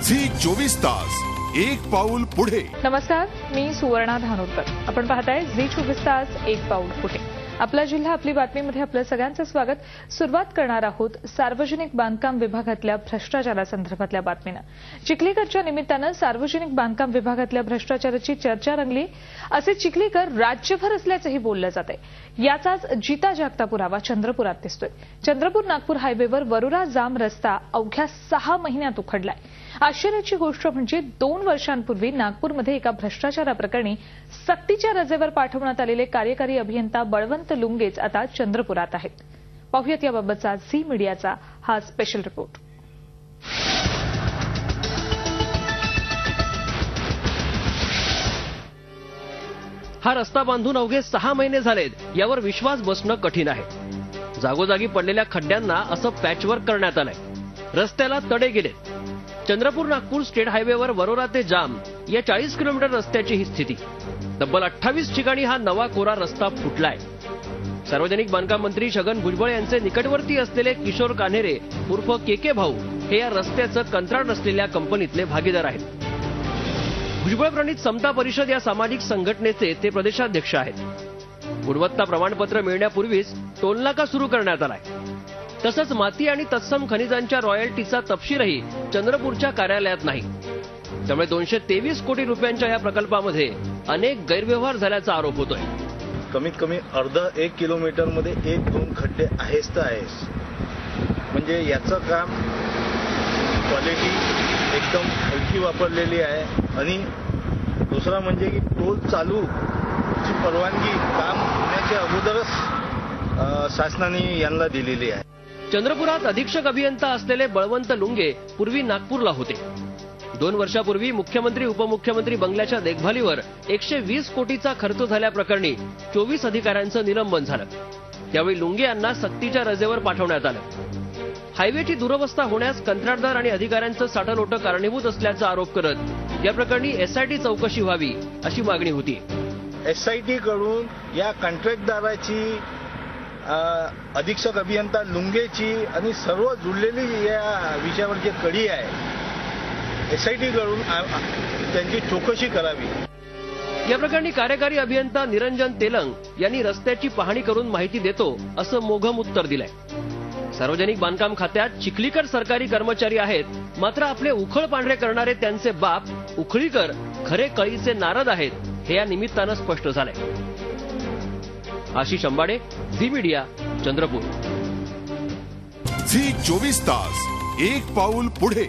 Zee 24 तास एक पाऊल पुढे। नमस्कार, मी सुवर्णा धानोरकर। आपण पाहताय झी 24 तास एक पाऊल पुढे। आपला जिल्हा आपली बातमीमध्ये आपलं सगळ्यांचं स्वागत। सुरुवात करणार आहोत सार्वजनिक बांधकाम विभागातल्या भ्रष्टाचारासंदर्भातल्या बातमीनं। चिखलीकरच्या निमित्तानं सार्वजनिक बांधकाम विभागातल्या भ्रष्टाचाराची चर्चा रंगली। असे चिखलीकर राज्यभर असल्याचंही बोललं जातंय। याचाच जिता जागता पुरावा चंद्रपुरात दिसतोय। चंद्रपूर नागपूर हायवेवर वरुरा जाम रस्ता अवघ्या 6 महिन्यात उखडलाय। आश्चर्याची गोष्ट म्हणजे 2 वर्षांपूर्वी नागपूरमध्ये एका भ्रष्टाचाराप्रकरणी सक्तीच्या रजेवर पाठवण्यात आलेले कार्यकारी अभियंता बळवंत लुंगेच आता चंद्रपुरात आहेत। पाहूयात याबाबतचा झी मीडियाचा हा स्पेशल रिपोर्ट। हा रस्ता बांधून अवघे 6 महिने झालेत, यावर विश्वास बसणं कठीण आहे। जागोजागी पडलेल्या खड्ड्यांना असं पॅचवर्क करण्यात आलंय। रस्त्याला तडे गेलेत। चंद्रपूर नागपूर स्टेट हायवेवर वरोरा ते जाम या 40 किलोमीटर रस्त्याची ही स्थिती। तब्बल 28 ठिकाणी हा नवा कोरा रस्ता फुटलाय। सार्वजनिक बांधकाम मंत्री छगन भुजबळ यांचे निकटवर्ती असलेले किशोर कान्हेरे उर्फ केके भाऊ हे या रस्त्याचं कंत्राट असलेल्या कंपनीतले भागीदार आहेत। भुजबळ प्रणित समता परिषद या सामाजिक संघटनेचे ते प्रदेशाध्यक्ष आहेत। गुणवत्ता प्रमाणपत्र मिळण्यापूर्वीच टोलनाका सुरू करण्यात आलाय। तसंच माती आणि तत्सम खनिजांच्या रॉयल्टीचा तपशीलही चंद्रपूरच्या कार्यालयात नाही। त्यामुळे 223 कोटी रुपयांच्या या प्रकल्पामध्ये अनेक गैरव्यवहार झाल्याचा आरोप होतोय। कमीत कमी अर्धा 1 किलोमीटरमध्ये 1-2 खड्डे आहेच तर आहेच। म्हणजे याचं काम क्वालिटी एकदम हलकी वापरलेली आहे। आणि दुसरा म्हणजे की टोल चालूची परवानगी काम होण्याच्या अगोदरच शासनाने यांना दिलेली आहे। चंद्रपुरात अधीक्षक अभियंता असलेले बळवंत लुंगे पूर्वी नागपूरला होते। 2 वर्षापूर्वी मुख्यमंत्री उपमुख्यमंत्री बंगल्याच्या देखभालीवर 120 कोटीचा खर्च झाल्याप्रकरणी 24 अधिकाऱ्यांचं निलंबन झालं। त्यावेळी लुंगे यांना सक्तीच्या रजेवर पाठवण्यात आलं। हायवेची दुरवस्था होण्यास कंत्राटदार आणि अधिकाऱ्यांचं साठलोटं कारणीभूत असल्याचा आरोप करत या प्रकरणी एसआयटी चौकशी व्हावी अशी मागणी होती। एसआयटी कडून या कॉन्ट्रॅक्टदाराची अधीक्षक अभियंता लुंगेची आणि सर्व जुळलेली या विषयावर जी कडी आहे एसआयटी कडून त्यांची चौकशी करावी। या प्रकरणी कार्यकारी अभियंता निरंजन तेलंग यांनी रस्त्याची पाहणी करून माहिती देतो असं मोघम उत्तर दिलंय। सार्वजनिक बांधकाम खात्यात चिखलीकर सरकारी कर्मचारी आहेत, मात्र आपले उखळ पांढरे करणारे त्यांचे बाप उखळीकर खरे कळीचे नारद आहेत हे या निमित्तानं स्पष्ट झालंय। आशिष अंबाडे, झी मीडिया, चंद्रपूर। झी 24 तास एक पाऊल पुढे।